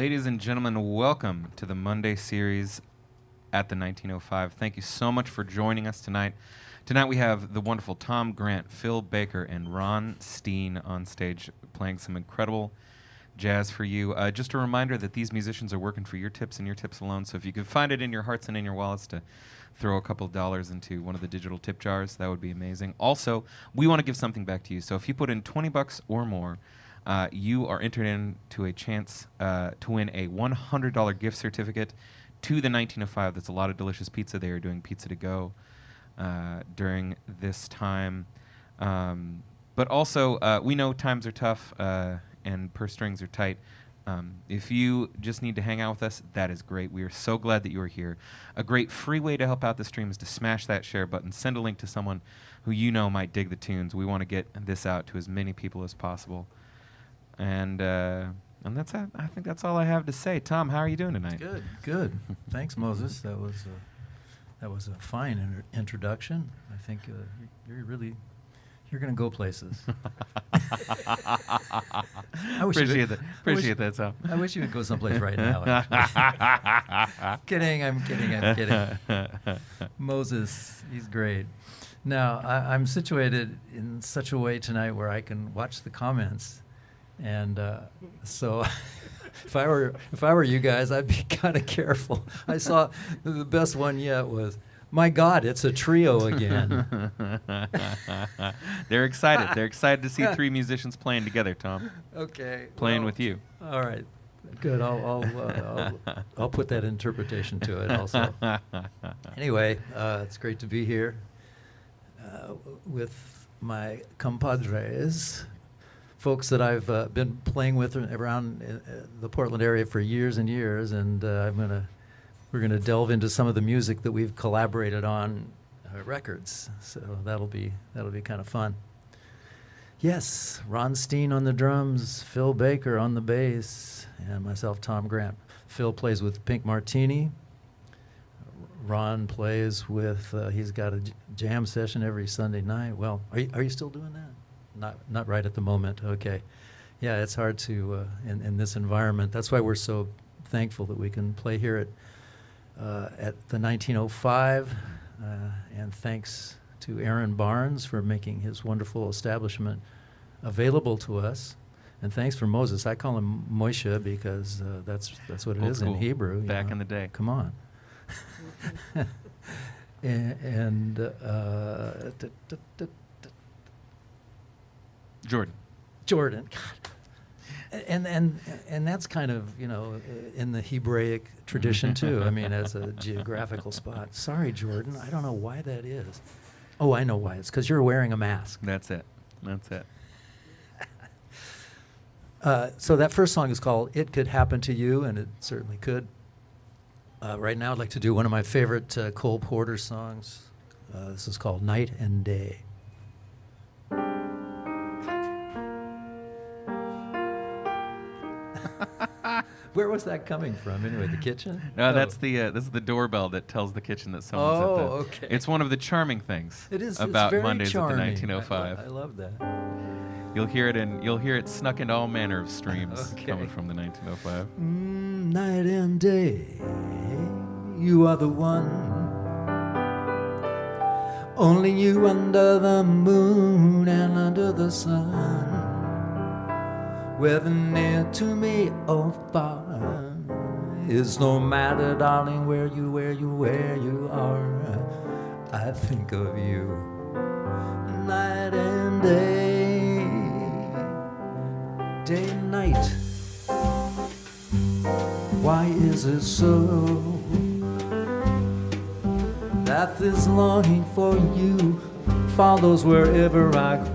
Ladies and gentlemen, welcome to the Monday series at the 1905. Thank you so much for joining us tonight. Tonight we have the wonderful Tom Grant, Phil Baker, and Ron Steen on stage playing some incredible jazz for you. Just a reminder that these musicians are working for your tips and your tips alone, so if you could find it in your hearts and in your wallets to throw a couple of dollars into one of the digital tip jars, that would be amazing. Also, we want to give something back to you, so if you put in $20 or more, you are entered into a chance to win a $100 gift certificate to the 1905. That's a lot of delicious pizza. They are doing pizza to go during this time. But also, we know times are tough and purse strings are tight. If you just need to hang out with us, that is great. We are so glad that you are here. A great free way to help out the stream is to smash that share button. Send a link to someone who you know might dig the tunes. We want to get this out to as many people as possible. And that's I think that's all I have to say. Tom, how are you doing tonight? Good. Thanks, Moses. That was a fine introduction. I think you're going to go places. Appreciate that, Tom. I wish you would go someplace right now. I'm kidding. Moses, he's great. Now, I'm situated in such a way tonight where I can watch the comments. And so if I were you guys, I'd be kind of careful. I saw the best one yet was, my God, it's a trio again. They're excited. They're excited to see three musicians playing together, Tom. Okay. Playing with you. All right. Good. I'll put that interpretation to it also. Anyway, it's great to be here with my compadres. Folks that I've been playing with around the Portland area for years and years, and we're gonna delve into some of the music that we've collaborated on records. So that'll be kind of fun. Yes, Ron Steen on the drums, Phil Baker on the bass, and myself, Tom Grant. Phil plays with Pink Martini. Ron plays with. He's got a jam session every Sunday night. Well, are you still doing that? Not right at the moment. Okay. Yeah, it's hard to in this environment. That's why we're so thankful that we can play here at the 1905. And thanks to Aaron Barnes for making his wonderful establishment available to us. And thanks for Moses. I call him Moshe because that's what it is in Hebrew. Back in the day. Come on. Jordan. God. And that's kind of, in the Hebraic tradition too. I mean, as a geographical spot. Sorry, Jordan. I don't know why that is. Oh, I know why. It's because you're wearing a mask. That's it. So that first song is called It Could Happen to You, and it certainly could. Right now I'd like to do one of my favorite Cole Porter songs. This is called Night and Day. Where was that coming from? Anyway, the kitchen? No, this is the doorbell that tells the kitchen that someone's at the. Okay. It's one of the charming things. It is about it's very Mondays charming. at the 1905. I love that. You'll hear it snuck into all manner of streams coming from the 1905. Night and day, you are the one. Only you under the moon and under the sun. Whether near to me or far, it's no matter, darling, where you are. I think of you night and day, day and night. Why is it so that this longing for you follows wherever I go?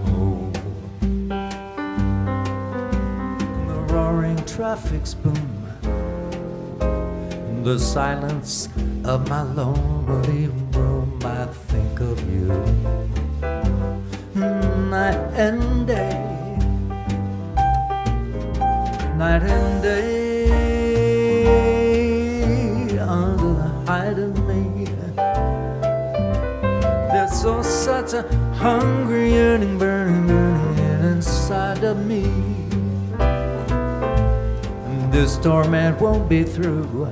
Traffic's boom, the silence of my lonely room. I think of you night and day, night and day, under the height of me. There's such a hungry yearning burning inside of me. this torment won't be through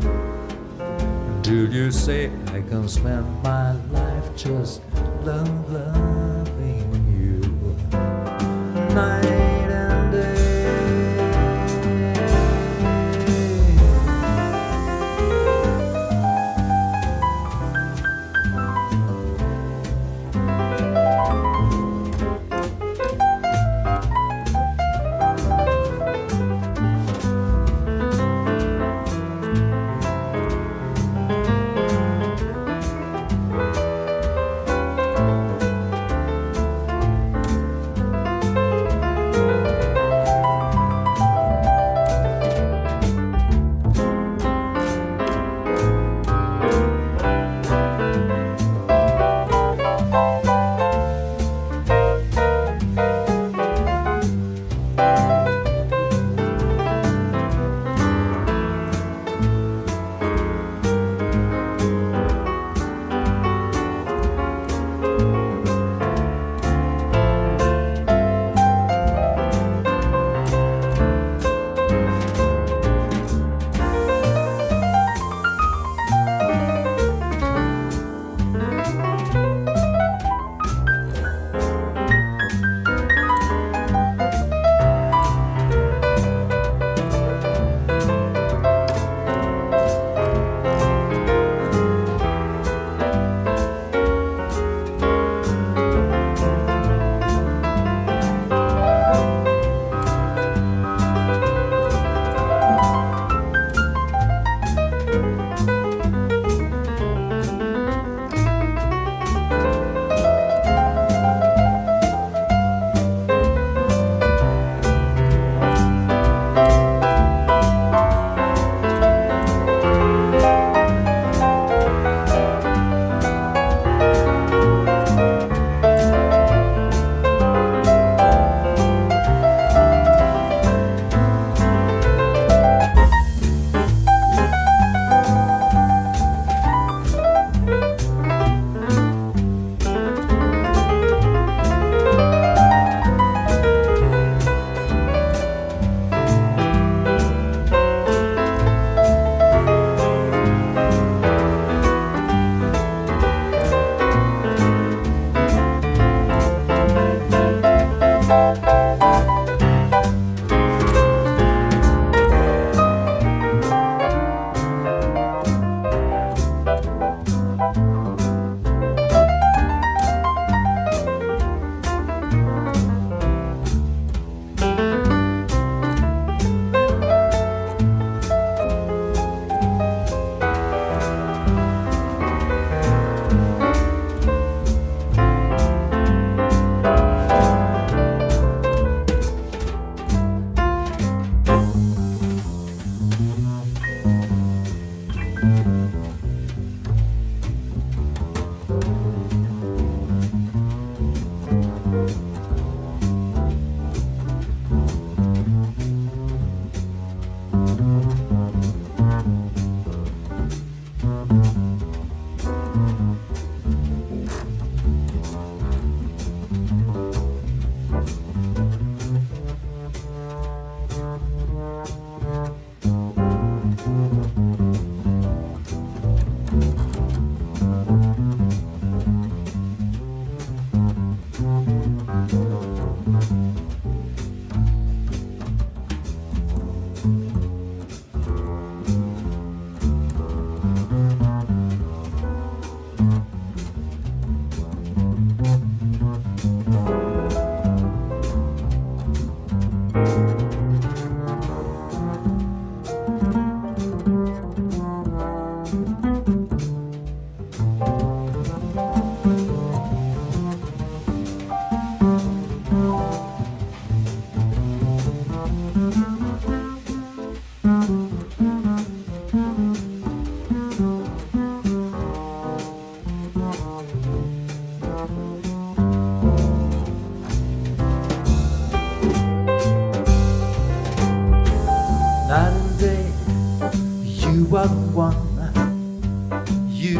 until you say I can spend my life just loving you night and day. you are the one. You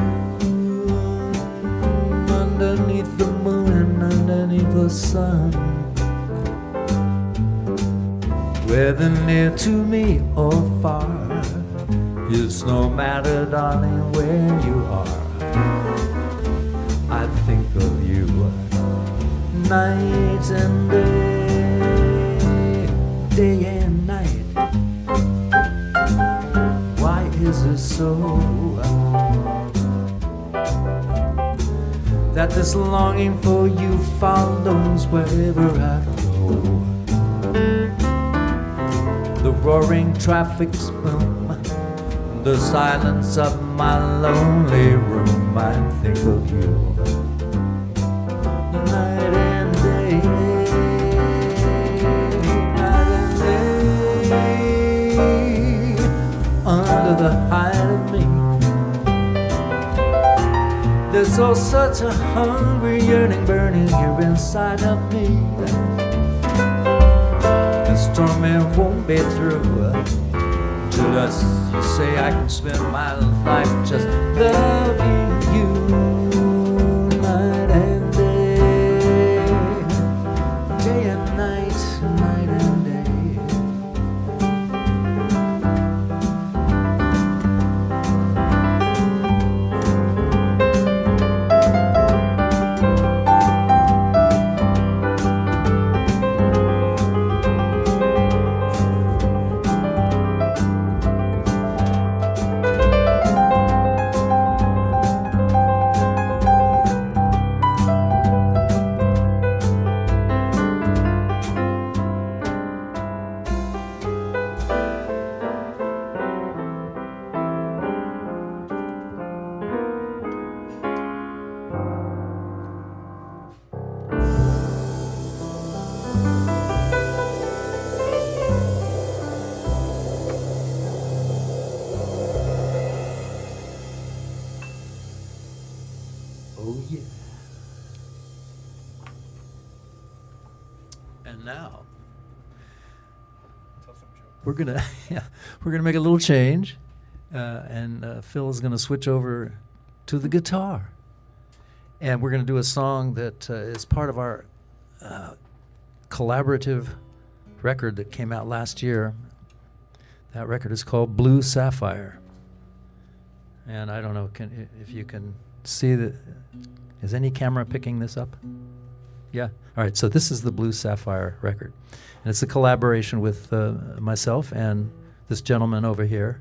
underneath the moon and underneath the sun. whether near to me or far, it's no matter, darling, where you are. I think of you night and day, day and night. Why is it so that this longing for you follows wherever I go? The roaring traffic's boom, the silence of my lonely room. I think of you night and day, night and day, under the hide of me. There's so such a hungry yearning burning here inside of me. This torment won't be through till us you say I can spend my life just loving you night and day, day and night, night and day. Oh yeah. And now we're gonna we're gonna make a little change, and Phil is gonna switch over to the guitar, and we're gonna do a song that is part of our collaborative record that came out last year. That record is called Blue Sapphire, and I don't know if you can see that. Is any camera picking this up? Yeah. All right. So this is the Blue Sapphire record, and it's a collaboration with myself and this gentleman over here.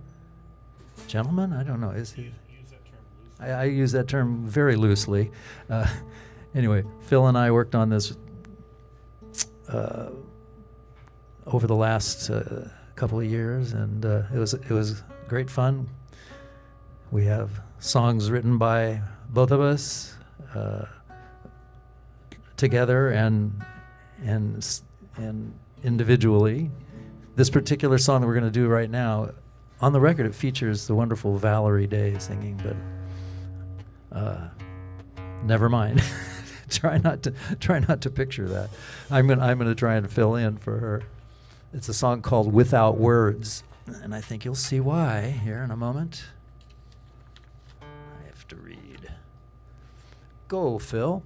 Gentleman? I don't know. Is he? I use that term very loosely. Anyway, Phil and I worked on this over the last couple of years, and it was great fun. We have songs written by both of us together and individually. This particular song that we're going to do right now, on the record, it features the wonderful Valerie Day singing, but never mind. Try not to picture that. I'm gonna try and fill in for her. It's a song called Without Words, and I think you'll see why here in a moment. I have to read. Go, Phil.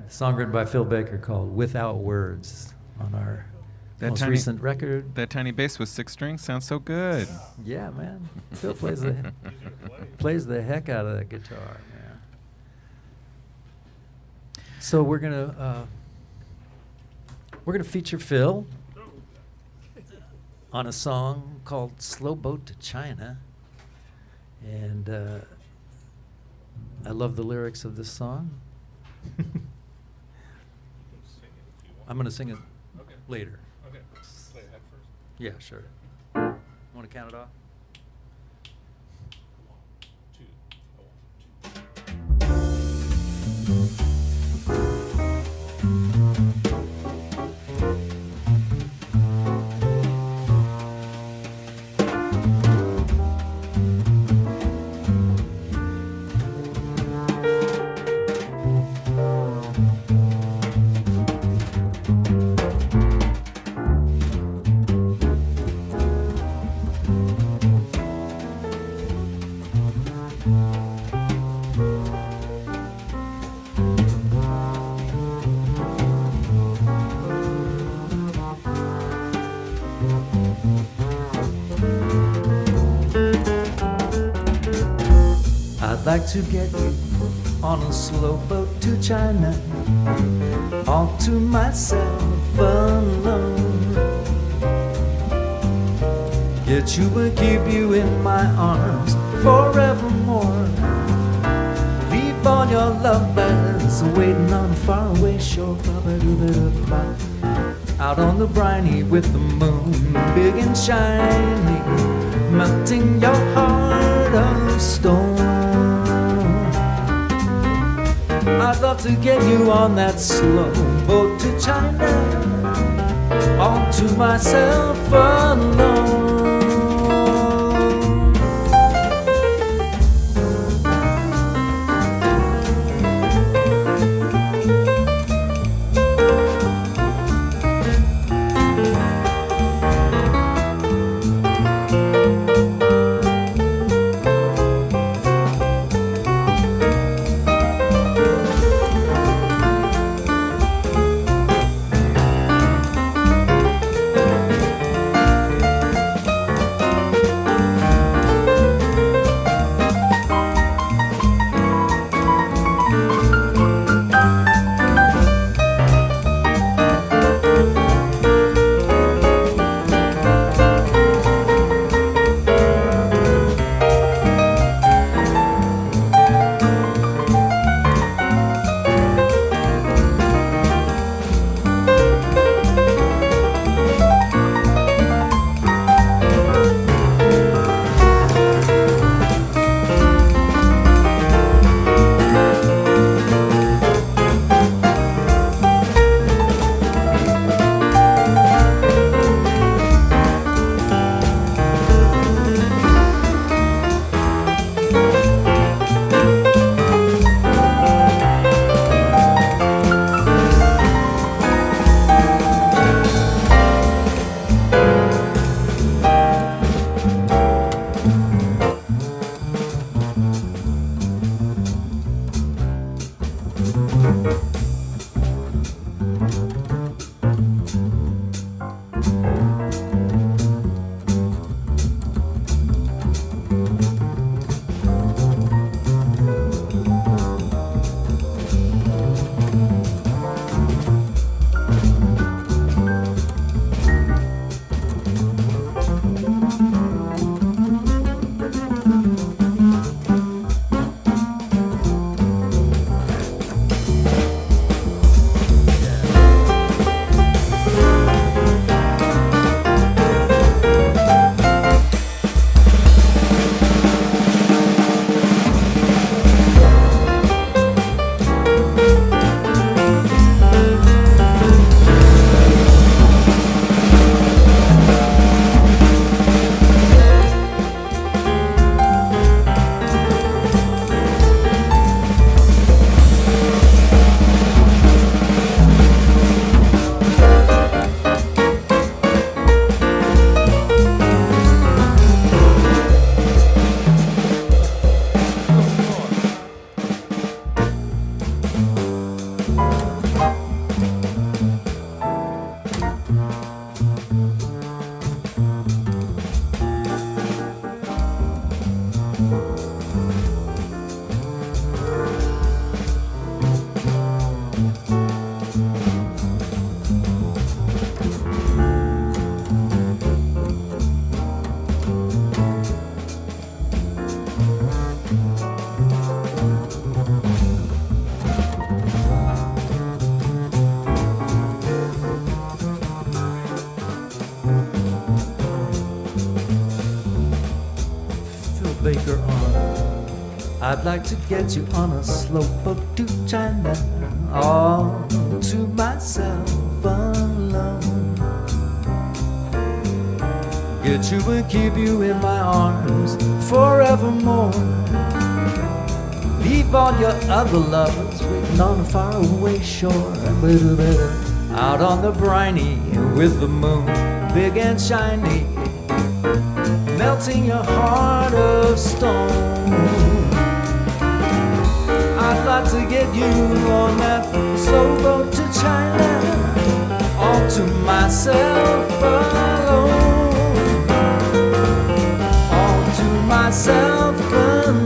Song written by Phil Baker called "Without Words" on our most recent record. That tiny bass with 6 strings sounds so good. Yeah, man. Phil plays the heck out of that guitar, man. So we're gonna feature Phil on a song called "Slow Boat to China," and I love the lyrics of this song. I'm going to sing it later. Okay. Play it head first. Yeah, sure. Want to count it off? 1, 2. I'd like to get you on a slow boat to China, all to myself alone. Get you and keep you in my arms forevermore. Leave all your lovers waiting on a faraway shore. Out on the briny with the moon big and shiny, melting your heart of stone. I'd love to get you on that slow boat to China, all to myself alone. linger on. I'd like to get you on a slow boat to China, all to myself alone. Get you and keep you in my arms forevermore. Leave all your other lovers waiting on a faraway shore. Out on the briny with the moon big and shiny, melting your heart of stone. I'd like to get you on that slow boat to China, all to myself alone, all to myself alone.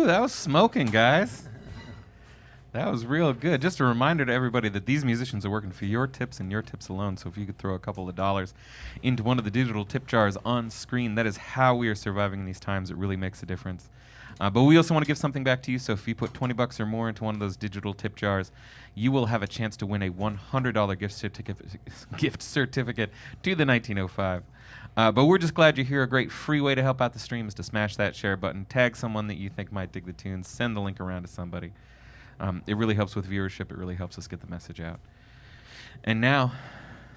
That was smoking, guys. That was real good. Just a reminder to everybody that these musicians are working for your tips and your tips alone. So if you could throw a couple of dollars into one of the digital tip jars on screen, that is how we are surviving in these times. It really makes a difference. But we also want to give something back to you. So if you put $20 or more into one of those digital tip jars, you will have a chance to win a $100 gift certificate to the 1905. But we're just glad you're here. A great free way to help out the stream is to smash that share button, tag someone that you think might dig the tunes, send the link around to somebody. It really helps with viewership. It really helps us get the message out. And now,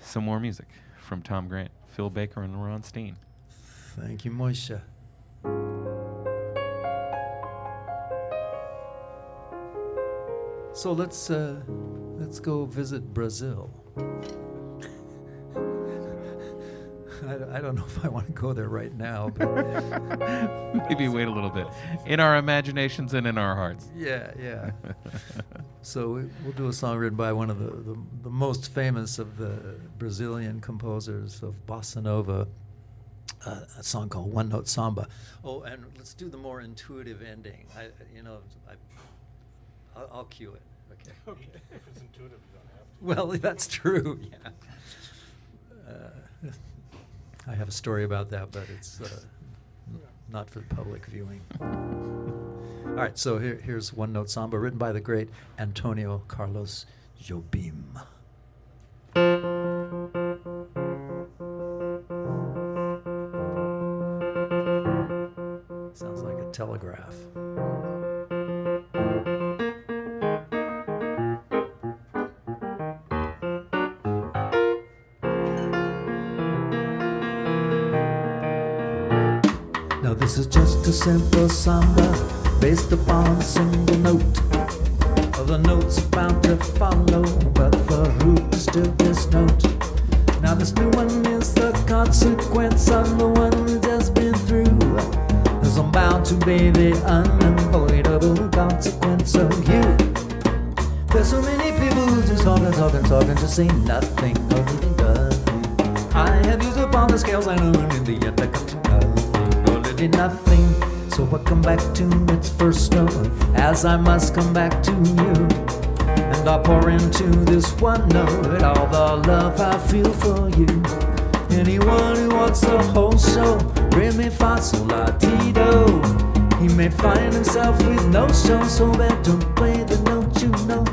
some more music from Tom Grant, Phil Baker, and Ron Steen. Thank you, Moisha. So let's go visit Brazil. I don't know if I want to go there right now, but maybe wait a little bit. In our imaginations and in our hearts. Yeah. So we'll do a song written by one of the most famous of the Brazilian composers of bossa nova, a song called One Note Samba. Oh, and let's do the more intuitive ending. I'll cue it. Okay. If it's intuitive, you don't have to. Well, that's true. Yeah. I have a story about that, but it's not for public viewing. All right, so here's One Note Samba, written by the great Antonio Carlos Jobim. Sounds like a telegraph. This is just a simple samba based upon a single note. The notes about to follow, but the root is still this note. Now this new one is the consequence of the one we've just been through. As I'm bound to be the unavoidable consequence of you. There's so many people who just talk and just say nothing, nothing. I have used up all the scales I know, and in the end I come to nothing, so I come back to its first note, as I must come back to you, and I pour into this one note all the love I feel for you. Anyone who wants the whole show, re mi fa sol la ti do, he may find himself with no show, so better play the note you know.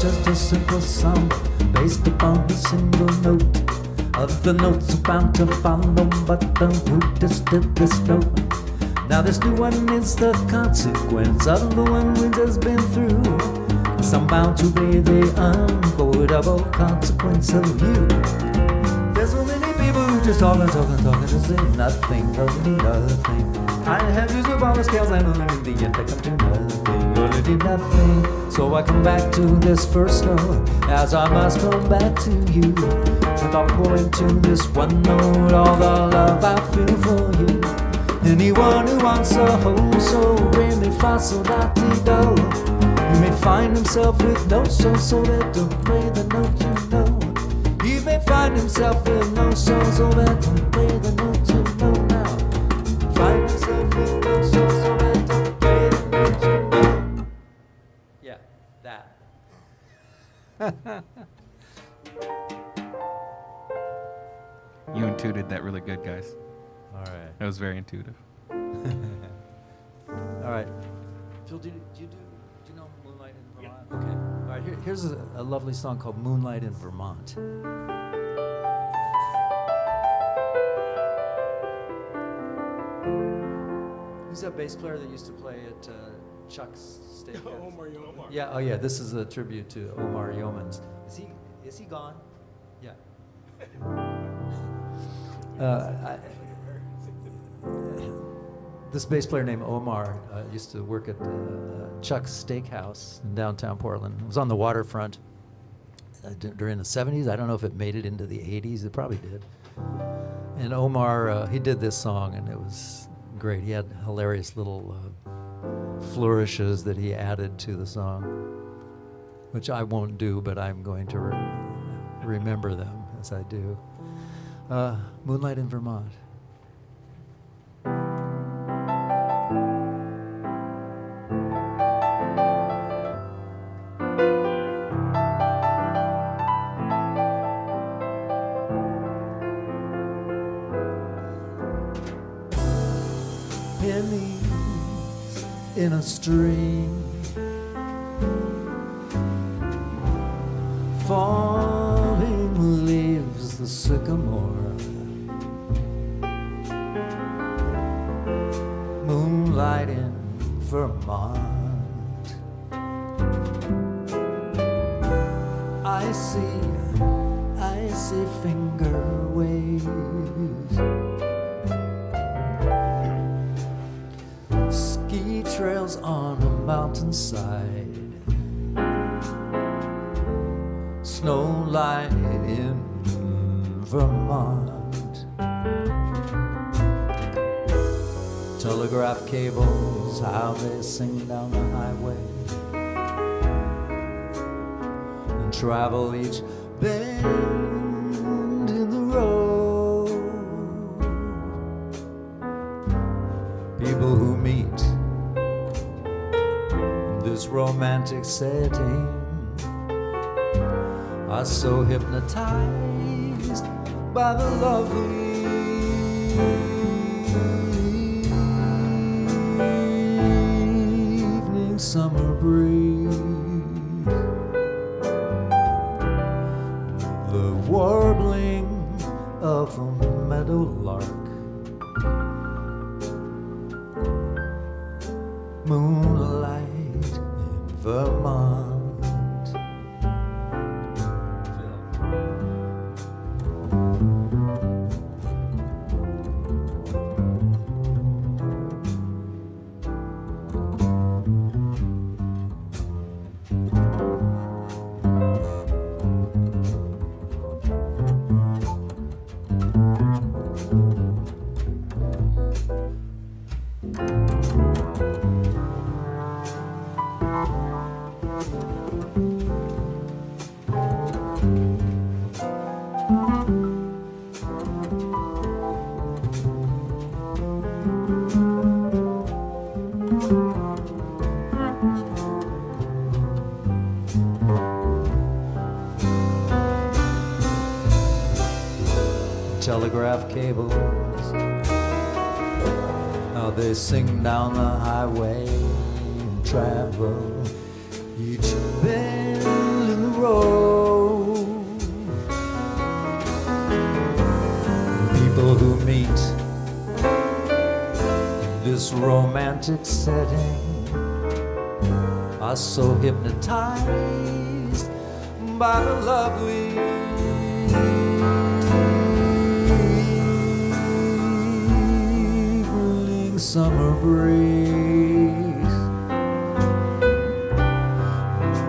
just a simple song based upon a single note. Other notes are bound to follow, but the root is still this note. Now this new one is the consequence of the one we just been through. I'm bound to be the unavoidable consequence of you. There's so many people who just talk and talk and talk and just say nothing, nothing. I have used up all the scales and only in the end they come to nothing, only nothing. So I come back to this first note, as I must come back to you. And I'll pour into this one note all the love I feel for you. Anyone who wants a whole soul, re mi fa sol la ti do. He may find himself with no soul, so that don't play the note you know. He may find himself with no soul, so that don't play the note you know now. Find himself with no soul, so that don't play the note you know. Yeah, that. You intuited that really good, guys. All right. That was very intuitive. All right. Phil, do you know Moonlight in Vermont? Yeah. Okay. All right. Here's a lovely song called Moonlight in Vermont. Who's that bass player that used to play at Chuck's Steakhouse? Omar Yeoman. Yeah. Oh, yeah. This is a tribute to Omar Yeomans. Is he gone? Yeah. This bass player named Omar used to work at Chuck's Steakhouse in downtown Portland. It was on the waterfront during the 70s. I don't know if it made it into the 80s. It probably did. And Omar, he did this song, and it was great. He had hilarious little flourishes that he added to the song, which I won't do, but I'm going to remember them as I do. Moonlight in Vermont. Pennies in a stream, falling leaves the sycamore, moonlight in Vermont. I see finger waves, ski trails on a mountainside, snow light in Vermont, telegraph cables, how they sing down the highway and travel each bend in the road. People who meet in this romantic setting are so hypnotized by the lovely evening summer breeze, the warbling of a meadowlark, moonlight in Vermont. Telegraph cables, how they sing down the highway and travel each bend in romantic setting are so hypnotized by the lovely evening summer breeze,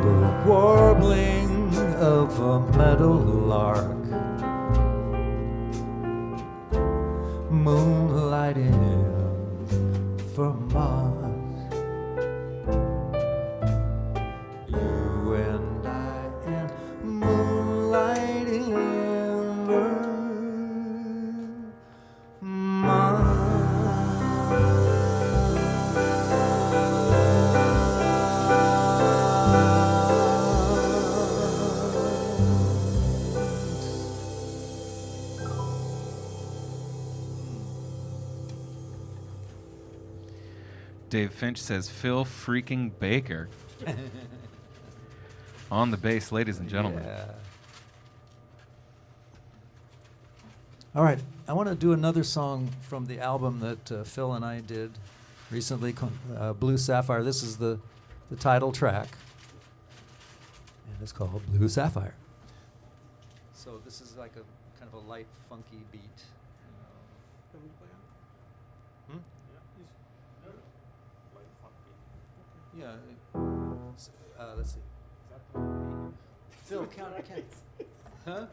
the warbling of a meadowlark, moonlighting for Mars. You and I and moonlighting for Dave Finch says Phil freaking Baker. On the bass, ladies and gentlemen. Yeah. All right, I want to do another song from the album that Phil and I did recently, Blue Sapphire. This is the title track, and it's called Blue Sapphire. So this is like a kind of a light, funky beat. Hmm? Yeah. Let's see. Phil, count. Huh?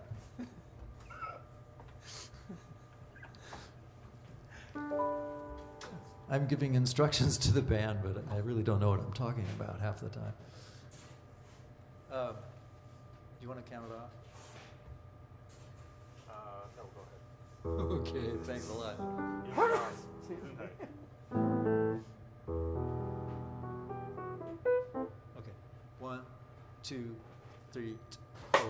I'm giving instructions to the band, but I really don't know what I'm talking about half the time. Do you want to count it off? No, go ahead. Okay, thanks a lot. Okay, 1, 2, 3, 4.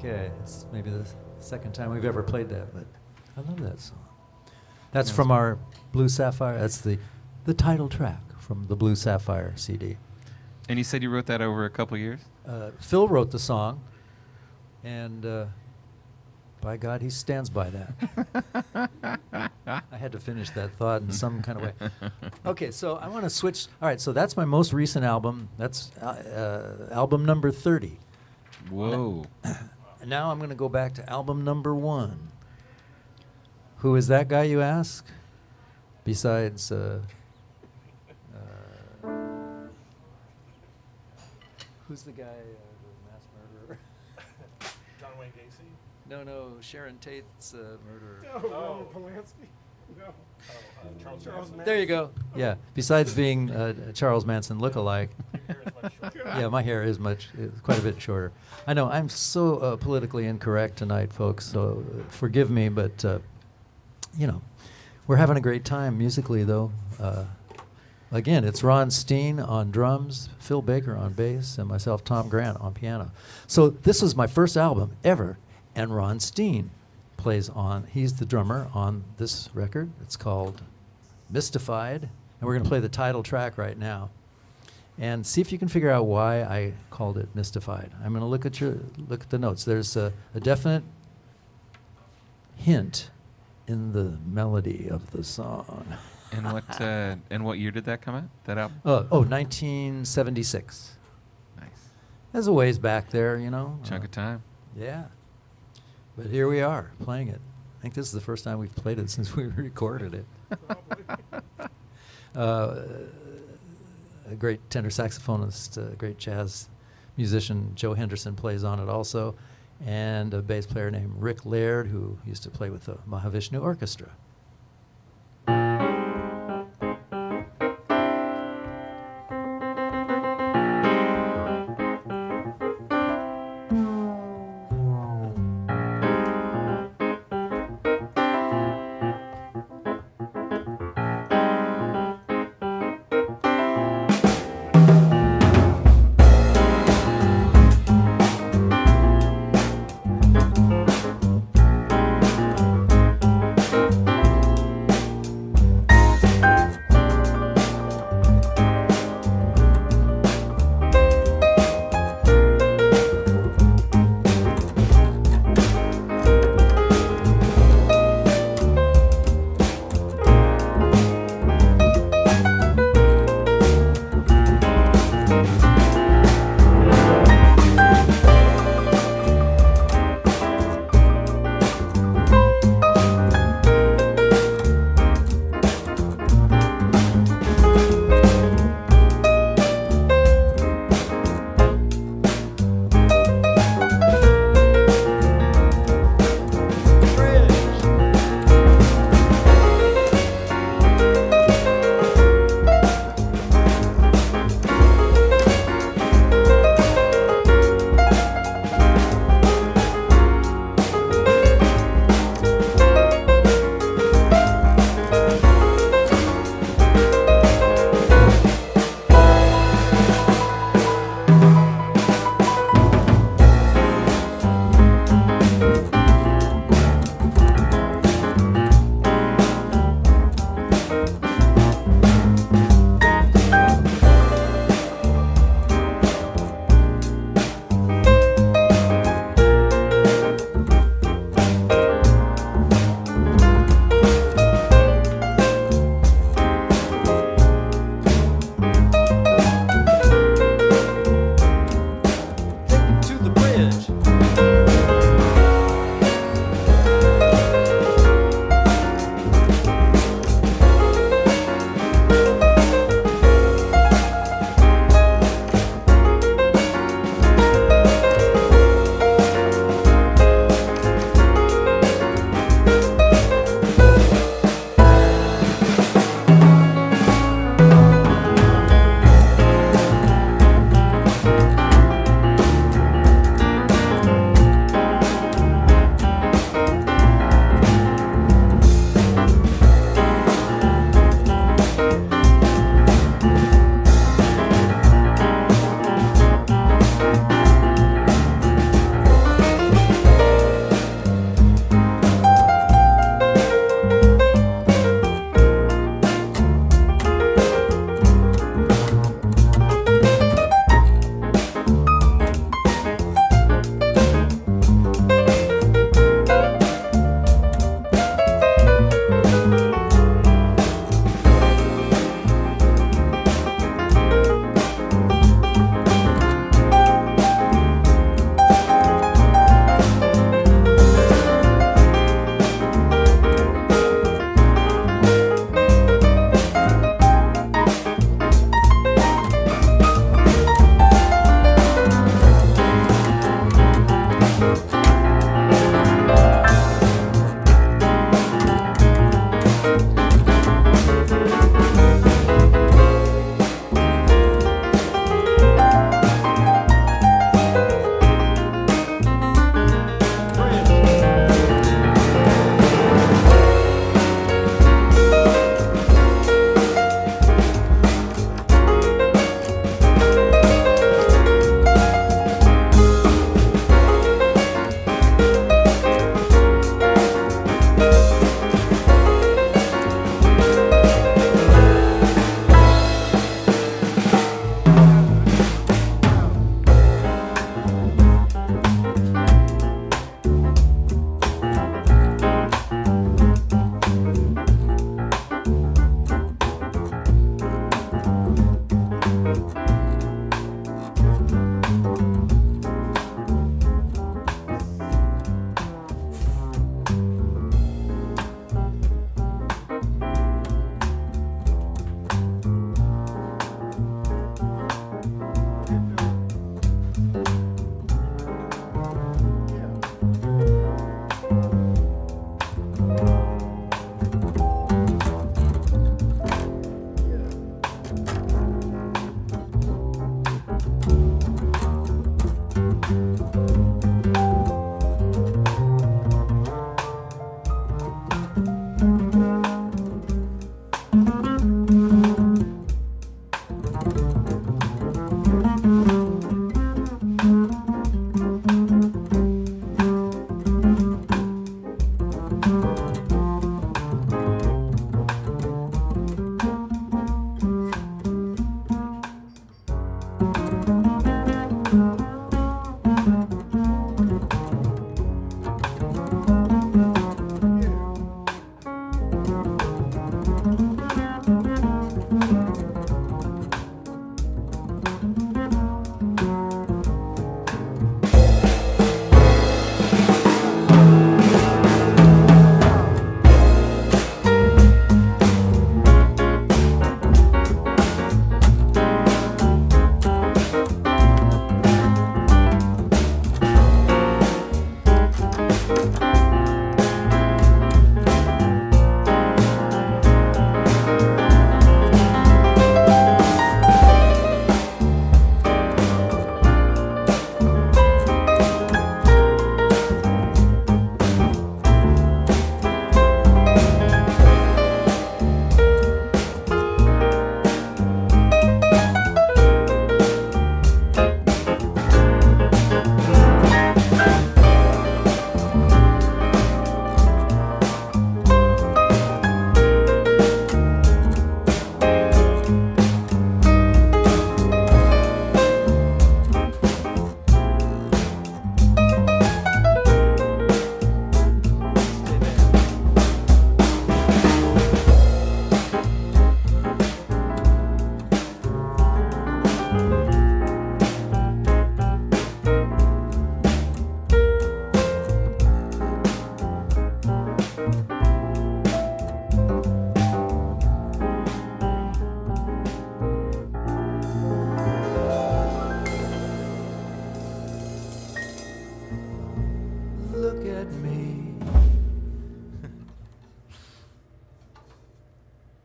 Okay, it's maybe the second time we've ever played that, but I love that song. That's Yeah, from it's- our Blue Sapphire. That's the title track from the Blue Sapphire CD. And you said you wrote that over a couple years? Phil wrote the song, and by God, he stands by that. I had to finish that thought in some kind of way. Okay, so I want to switch. All right, so that's my most recent album. That's album number 30. Whoa. And now I'm going to go back to album number 1. Who is that guy, you ask? Besides, who's the guy, the mass murderer? John Wayne Gacy? No, Sharon Tate's murderer. No, Roman Polanski? No. Charles Manson. There you go. Yeah. Besides being Charles Manson look-alike. Your hair is much shorter. Yeah, my hair is quite a bit shorter. I know I'm so politically incorrect tonight, folks. So forgive me, but you know, we're having a great time musically, though. Again, it's Ron Steen on drums, Phil Baker on bass, and myself, Tom Grant, on piano. So this was my first album ever, and Ron Steen plays on. He's the drummer on this record. It's called Mystified, and we're going to play the title track right now. And see if you can figure out why I called it Mystified. I'm going to look at the notes. There's a definite hint in the melody of the song. And what year did that come out? That album? 1976. Nice. There's a ways back there, you know. Chunk of time. Yeah. But here we are playing it. I think this is the first time we've played it since we recorded it. A great tenor saxophonist, a great jazz musician, Joe Henderson, plays on it also, and a bass player named Rick Laird, who used to play with the Mahavishnu Orchestra.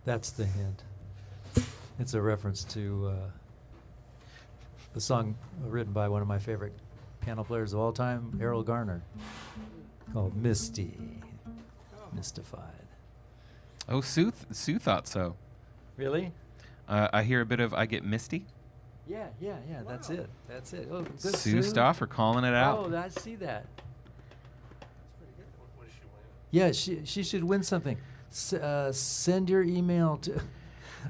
That's the hint. It's a reference to the song written by one of my favorite piano players of all time, Errol Garner, called Misty, Mystified. Oh, Sue thought so. Really? I hear a bit of I Get Misty. Yeah, that's it. That's it. Oh, good, Sue Stoffer calling it out. Oh, I see that. Pretty good. What does she win? Yeah, she should win something. Send your email to.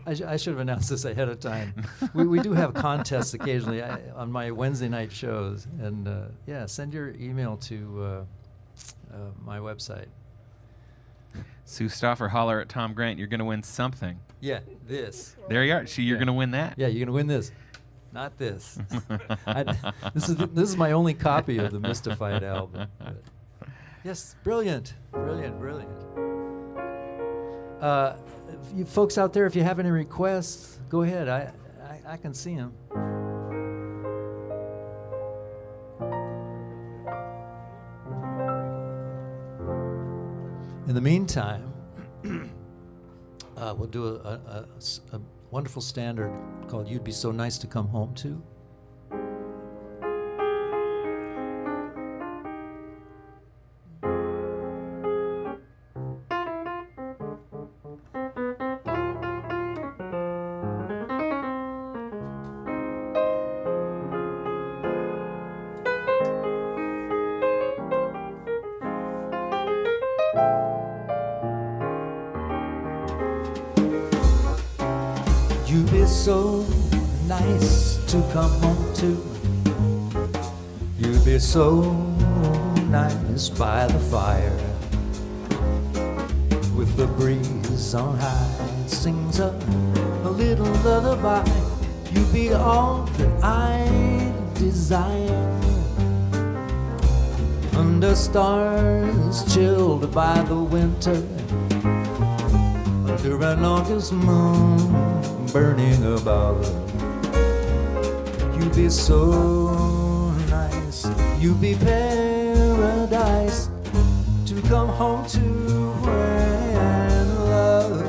I should have announced this ahead of time. we do have contests occasionally on my Wednesday night shows, and yeah, send your email to my website. Sue Stoffer, holler at Tom Grant. You're going to win something. Yeah, this. There you are. You're Yeah. going to win that. Yeah, you're gonna win this, not this. This is my only copy of the Mystified album. But yes, brilliant. You folks out there, if you have any requests, go ahead. I can see them. In the meantime, we'll do a wonderful standard called "You'd Be So Nice to Come Home To." You'd be so nice to come home to. You'd be so nice by the fire, with the breeze on high. It sings a little lullaby. You'd be all that I desire. Under stars chilled by the winter, under an August moon burning above. You'd be so nice, you'd be paradise to come home to and love.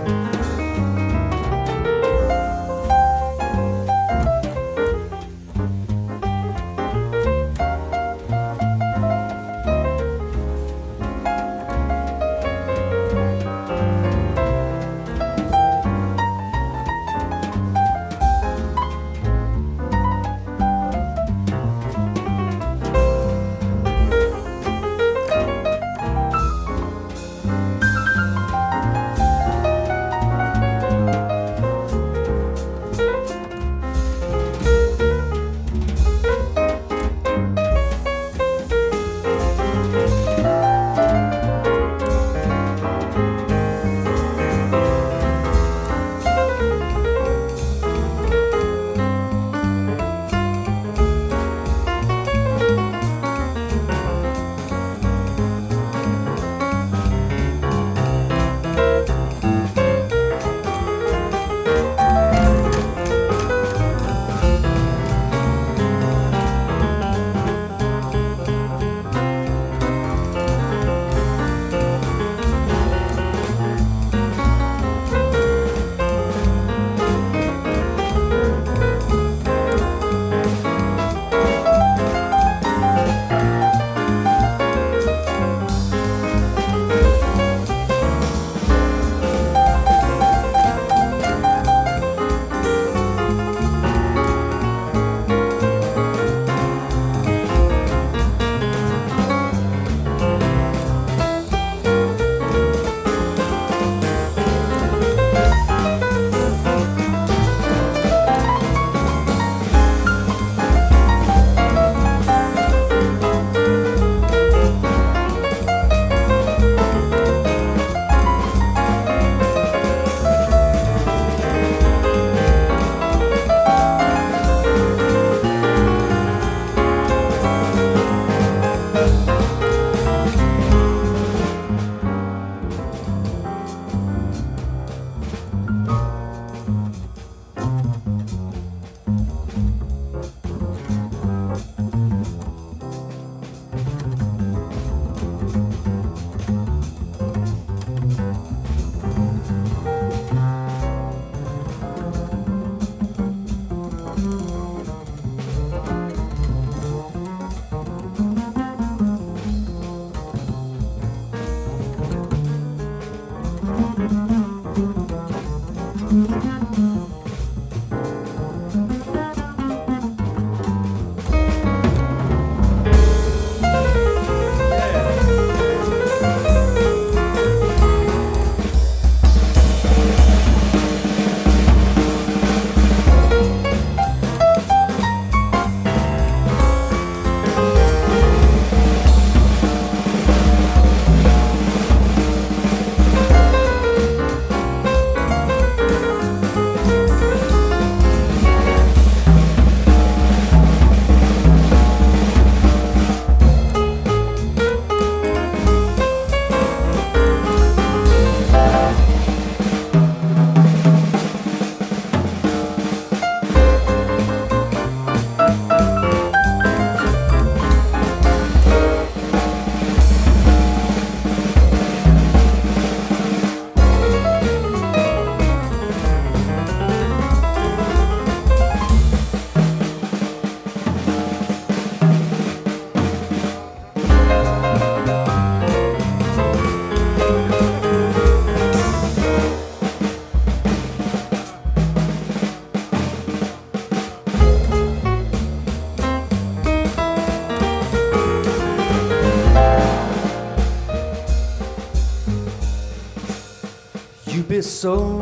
be so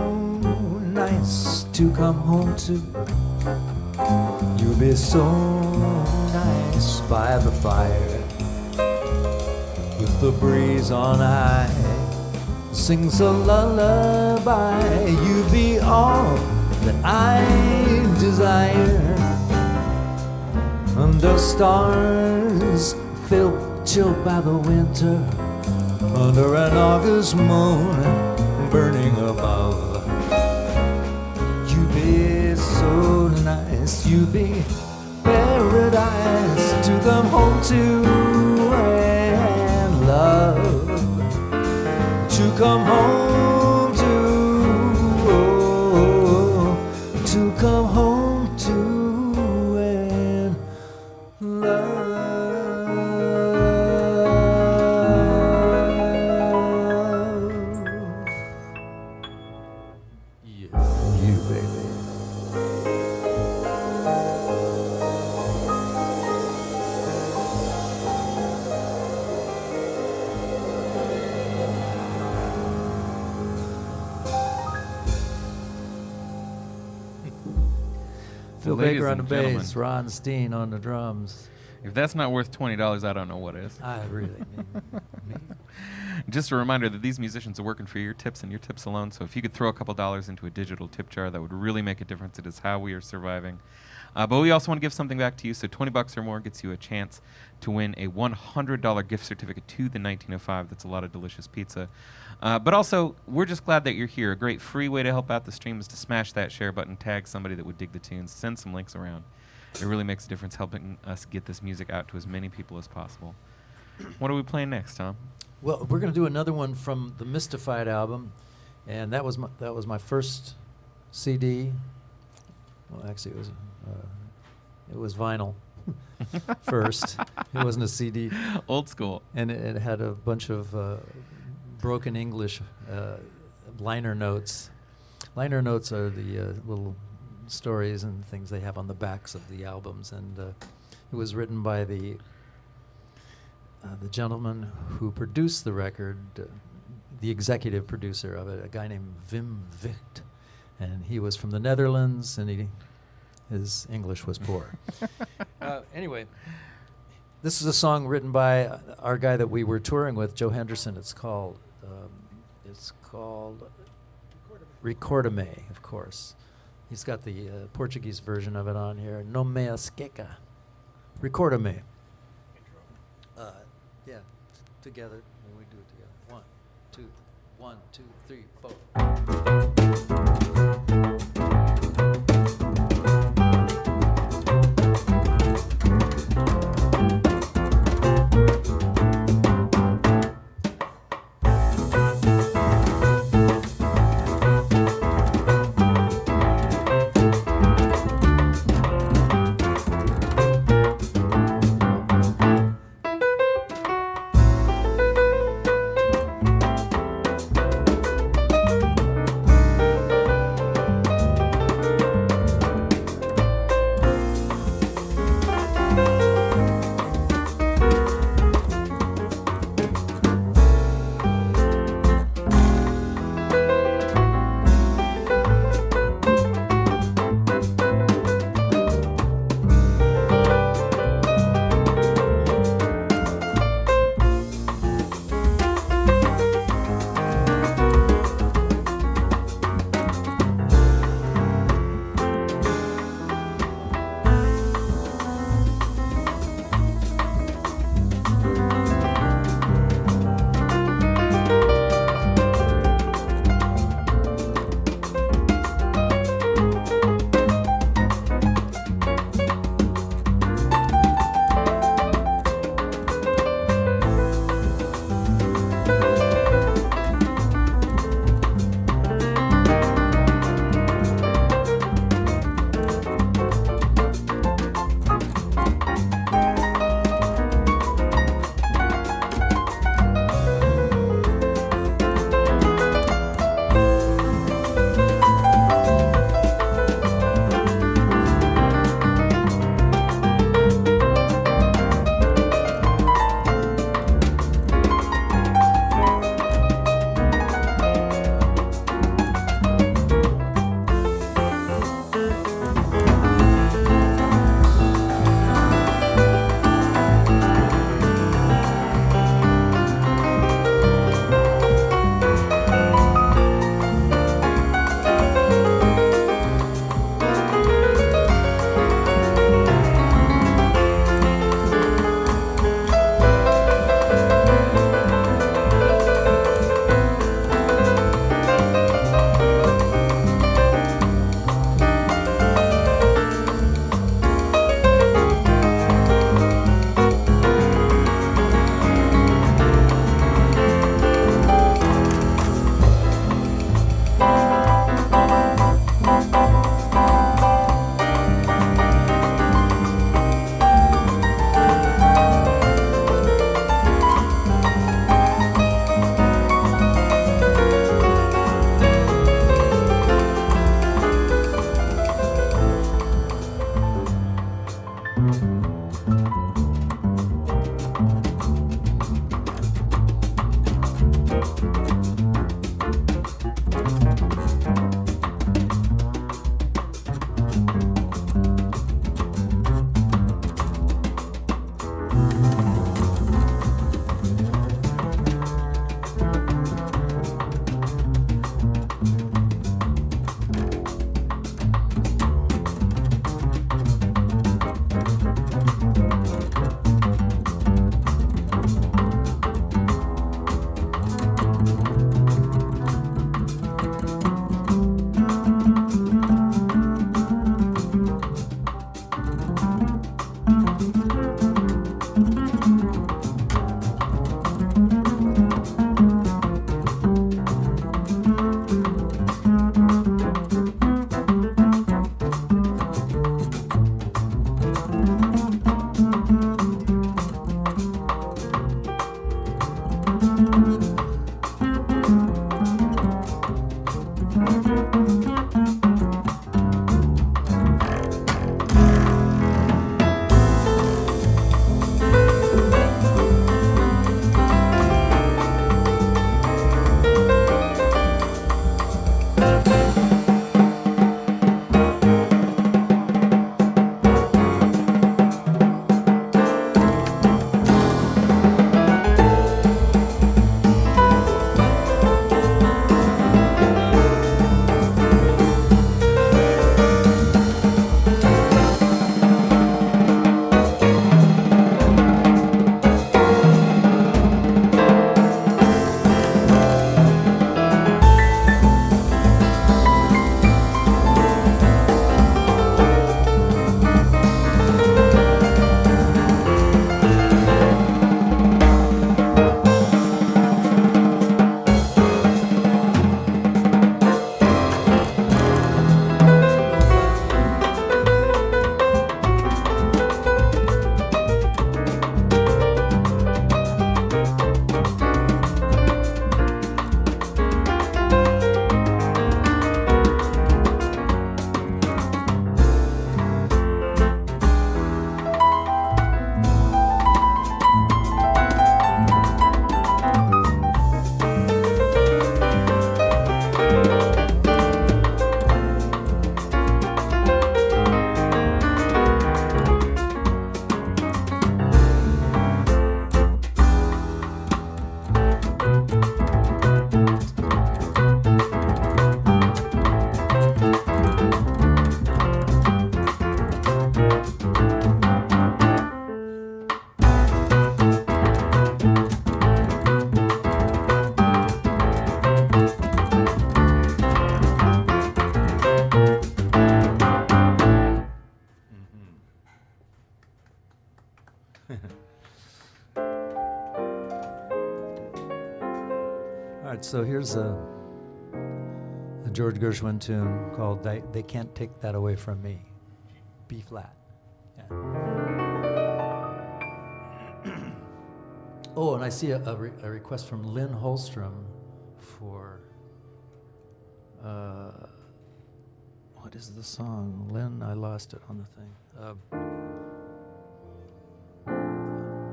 nice to come home to. You'll be so nice by the fire, with the breeze on high, sings a lullaby. You be all that I desire, under stars filled chilled by the winter, under an August moon burning above. You be so nice, you be paradise to come home to and love, to come home to, oh, to come home to and love. Yeah, you baby. Phil Ladies Baker on the and gentlemen. bass, Ron Steen on the drums. If that's not worth $20, I don't know what is. I really Just a reminder that these musicians are working for your tips and your tips alone. So if you could throw a couple dollars into a digital tip jar, that would really make a difference. It is how we are surviving. But we also want to give something back to you. So $20 or more gets you a chance to win a $100 gift certificate to the 1905. That's a lot of delicious pizza. But also, we're just glad that you're here. A great free way to help out the stream is to smash that share button, tag somebody that would dig the tunes, send some links around. It really makes a difference helping us get this music out to as many people as possible. What are we playing next, Tom? Well, we're going to do another one from the Mystified album, and that was my first CD. Well, actually, it was vinyl first. It wasn't a CD. Old school. And it had a bunch of broken English liner notes. Liner notes are the little stories and things they have on the backs of the albums, and it was written by the gentleman who produced the record, the executive producer of it, a guy named Wim Vicht, and he was from the Netherlands, and his English was poor. Anyway, this is a song written by our guy that we were touring with, Joe Henderson. It's called Recorda-me, of course. He's got the Portuguese version of it on here. No me esqueca. Recorda-me. Yeah, together. When we do it together. 1, 2, 3, 4. So here's a George Gershwin tune called They Can't Take That Away From Me. B flat. Yeah. Oh, and I see a request from Lynn Holstrom for, what is the song? Lynn, I lost it on the thing.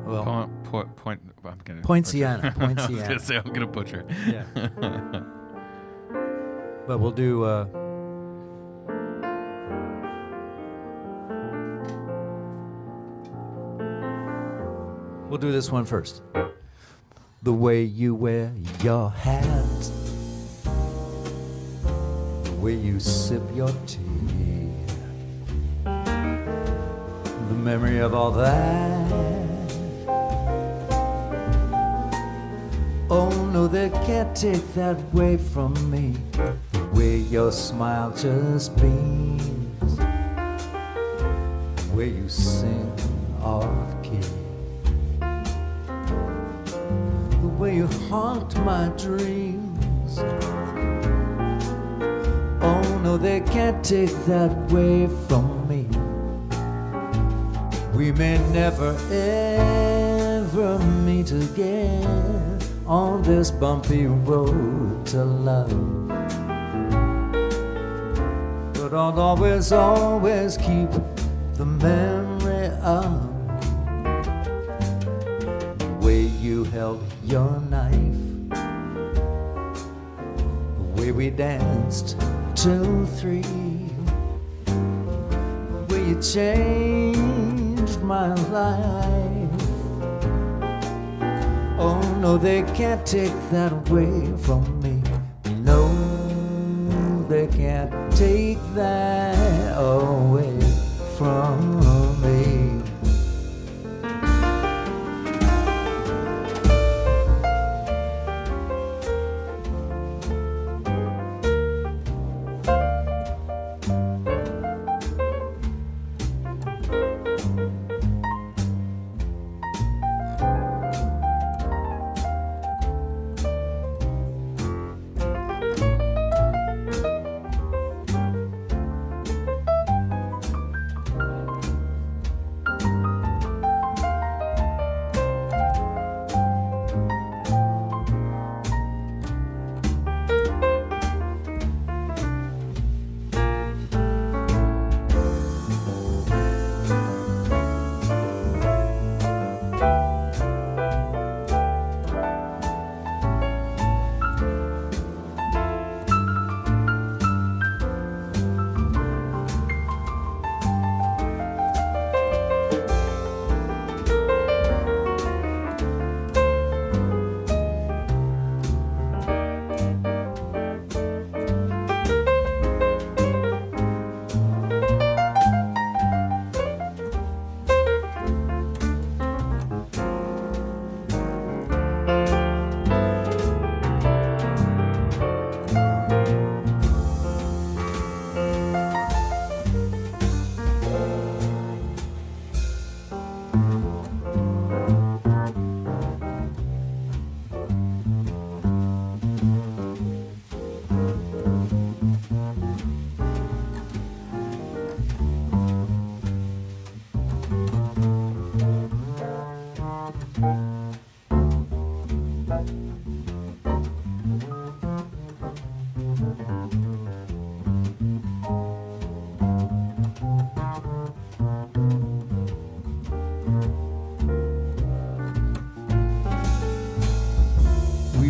Well, I'm gonna Poinciana. butcher. I was Poinciana. gonna say I'm gonna butcher. Yeah. But we'll do. We'll do this one first. The way you wear your hat, the way you sip your tea, the memory of all that. Oh no, they can't take that away from me. The way your smile just beams, the way you sing off key, the way you haunt my dreams. Oh no, they can't take that away from me. We may never ever meet again on this bumpy road to love, but I'll always, always keep the memory of the way you held your knife, the way we danced till 3, the way you changed my life. Oh no, they can't take that away from me. No, they can't take that away from me.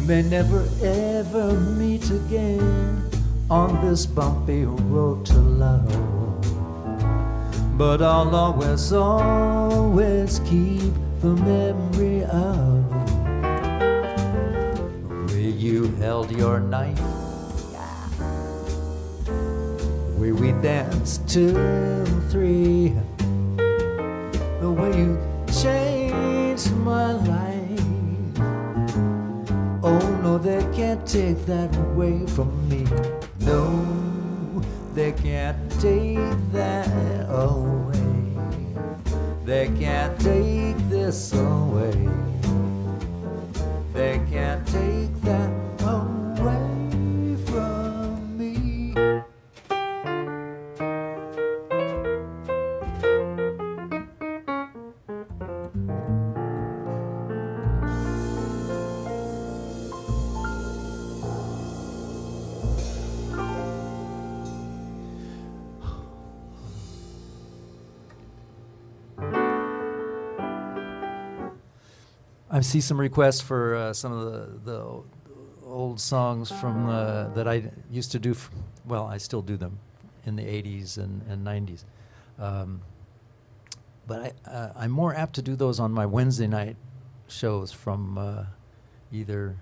May never ever meet again on this bumpy road to love, but I'll always, always keep the memory of the way you held your knife, the way we danced till 3, the way you changed my life. Oh no, they can't take that away from me. No, they can't take that away. They can't take this away. They can't take that away. I see some requests for some of the old songs from that I used to do. Well, I still do them in the 80s and 90s. But I'm more apt to do those on my Wednesday night shows from either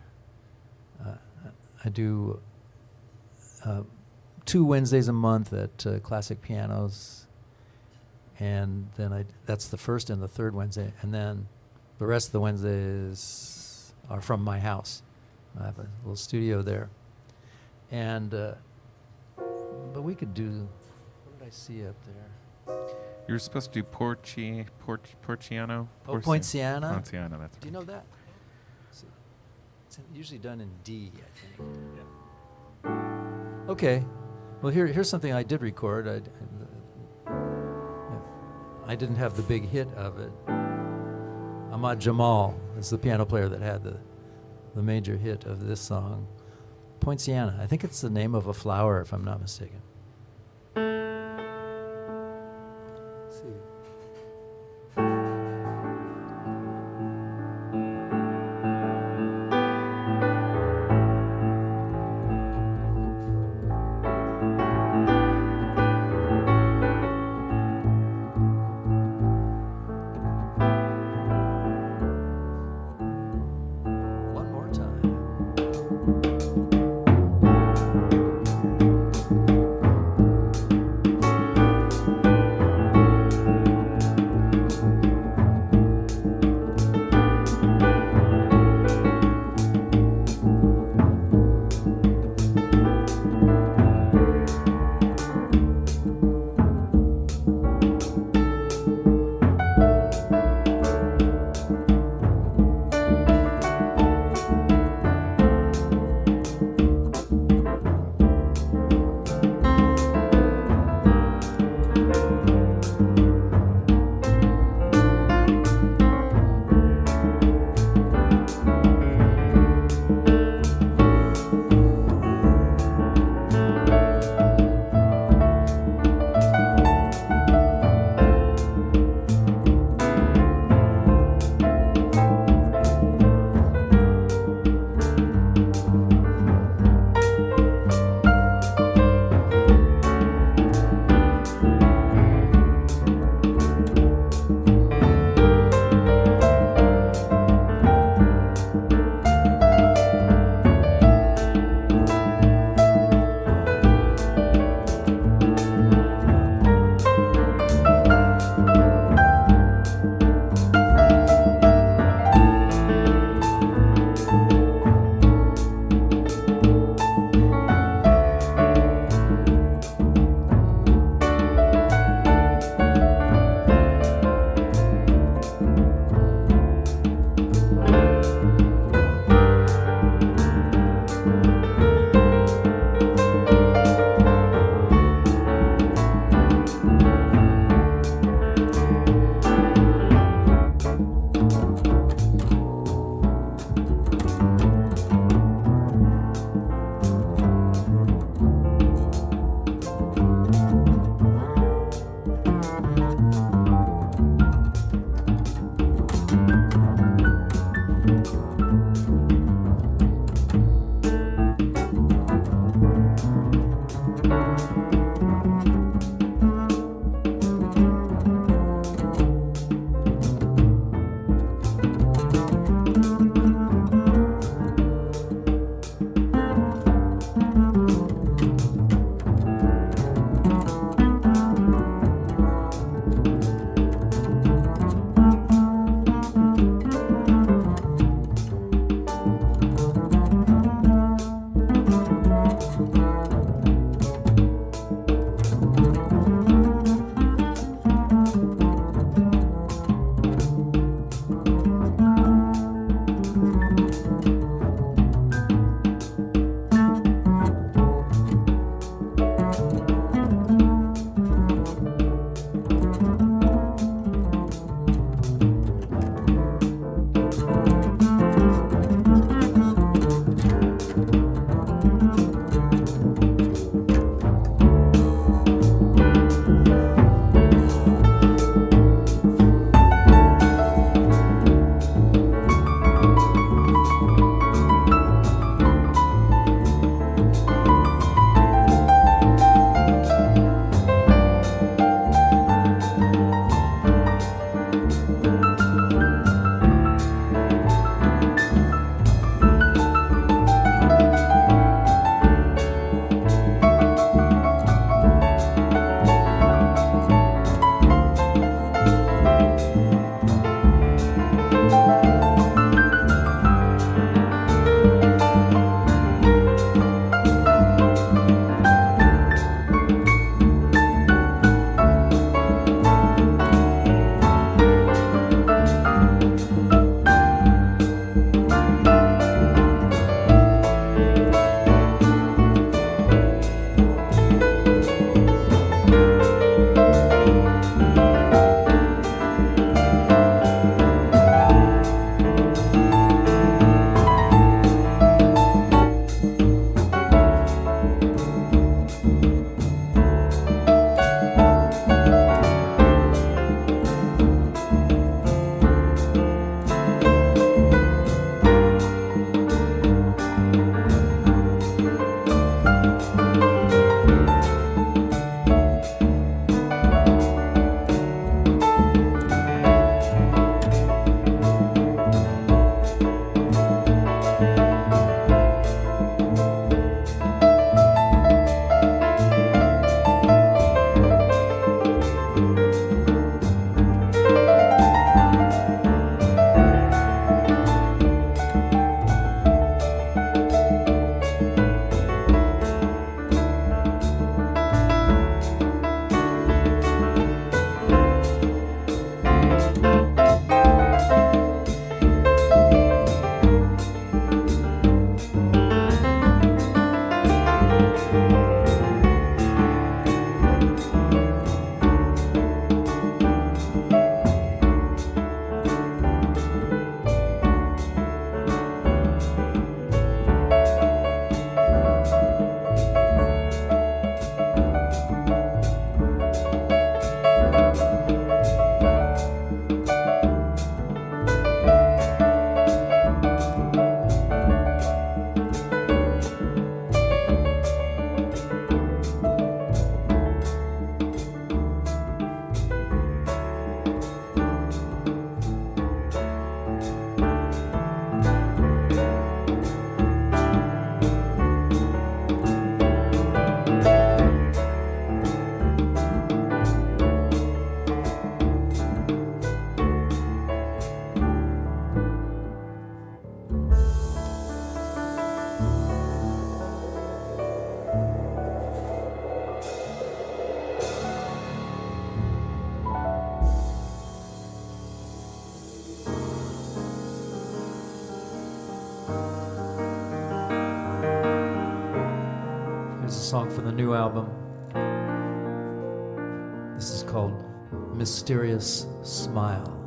I do 2 Wednesdays a month at Classic Pianos, and then that's the first and the third Wednesday, and then the rest of the Wednesdays are from my house. I have a little studio there, and but we could do. What did I see up there? You were supposed to do Porciano? Oh, Poinciana. Poinciana, that's Do you know that? It's usually done in D, I think. Okay. Well, here's something I did record. I didn't have the big hit of it. Ahmad Jamal is the piano player that had the major hit of this song. Poinciana. I think it's the name of a flower, if I'm not mistaken. Let's see. One more time. song from the new album. This is called Mysterious Smile.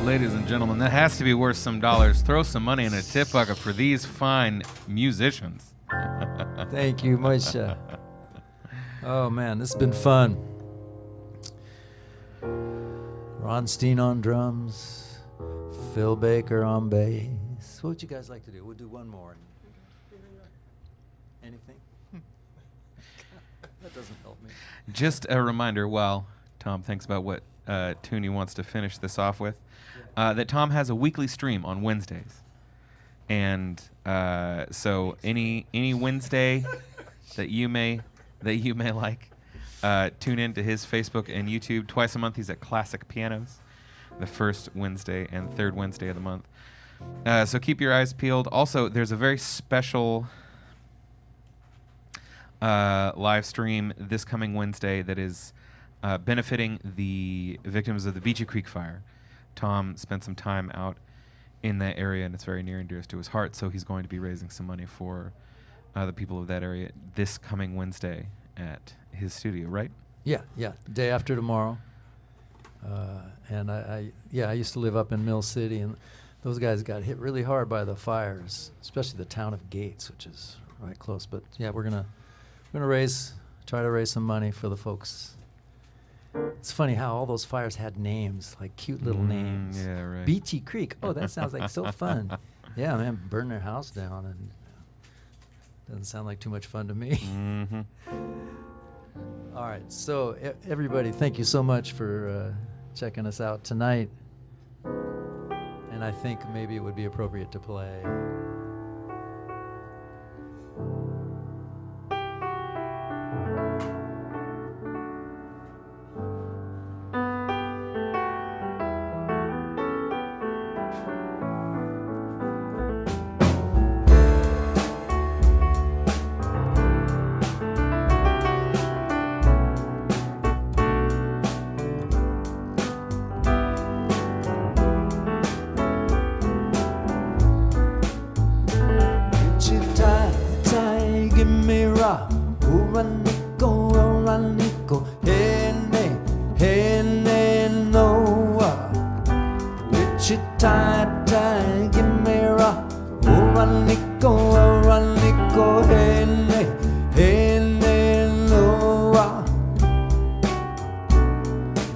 Ladies and gentlemen, that has to be worth some dollars. Throw some money in a tip bucket for these fine musicians. Thank you, Moshe. Oh, man, this has been fun. Ron Steen on drums, Phil Baker on bass. What would you guys like to do? We'll do one more. Anything? That doesn't help me. Just a reminder while Tom thinks about what tune he wants to finish this off with, that Tom has a weekly stream on Wednesdays. And so any Wednesday that you may like, tune in to his Facebook and YouTube. Twice a month he's at Classic Pianos, the first Wednesday and third Wednesday of the month. So keep your eyes peeled. Also, there's a very special live stream this coming Wednesday that is benefiting the victims of the Beachy Creek fire. Tom spent some time out in that area, and it's very near and dear to his heart, so he's going to be raising some money for the people of that area this coming Wednesday at his studio, right? Yeah. Day after tomorrow. And I used to live up in Mill City, and those guys got hit really hard by the fires, especially the town of Gates, which is right close. But yeah, we're gonna try to raise some money for the folks. It's funny how all those fires had names, like cute little names. Yeah, right. Beachy Creek. Oh, that sounds like so fun. Yeah, man, burn their house down, and doesn't sound like too much fun to me. Mm-hmm. All right, so everybody, thank you so much for checking us out tonight. And I think maybe it would be appropriate to play.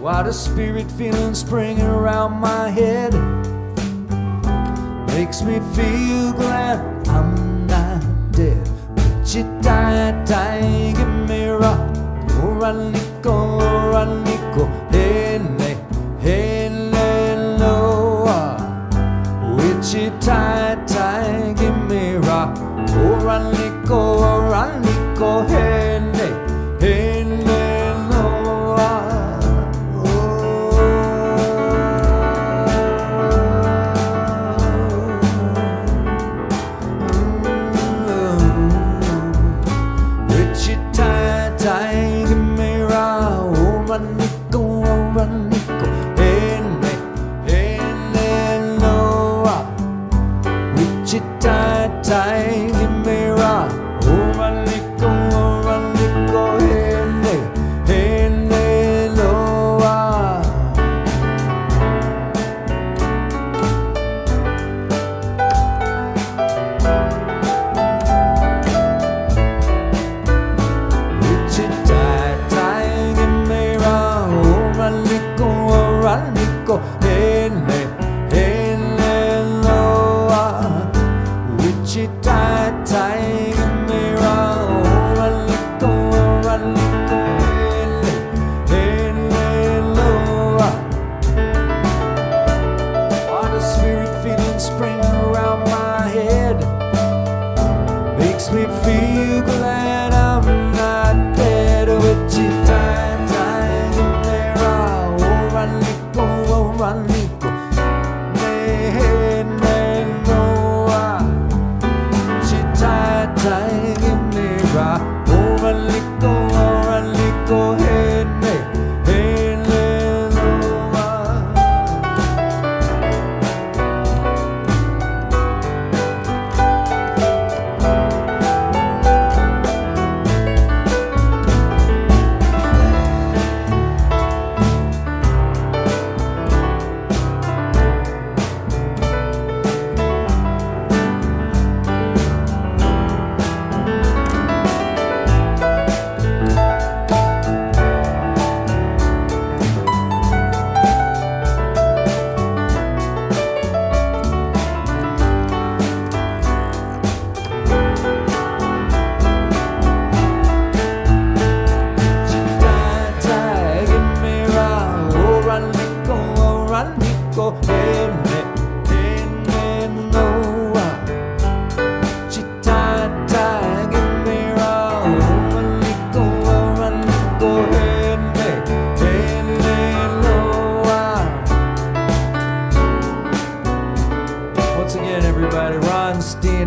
Why the spirit feeling springing around my head makes me feel glad I'm not dead. Wichita, give me rock. Oranico, hey, Noah. Wichita, give me rock. Oranico, hey,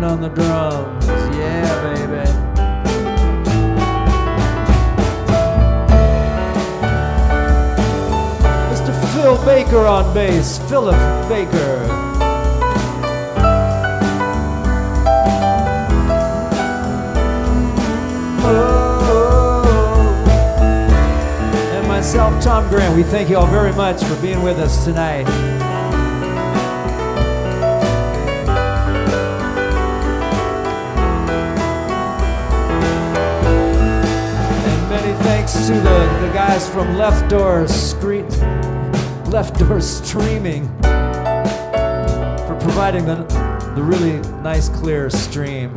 on the drums. Yeah, baby. Mr. Phil Baker on bass. Philip Baker. And myself, Tom Grant. We thank you all very much for being with us tonight. Thanks to the guys from Left Door Streaming for providing the really nice, clear stream.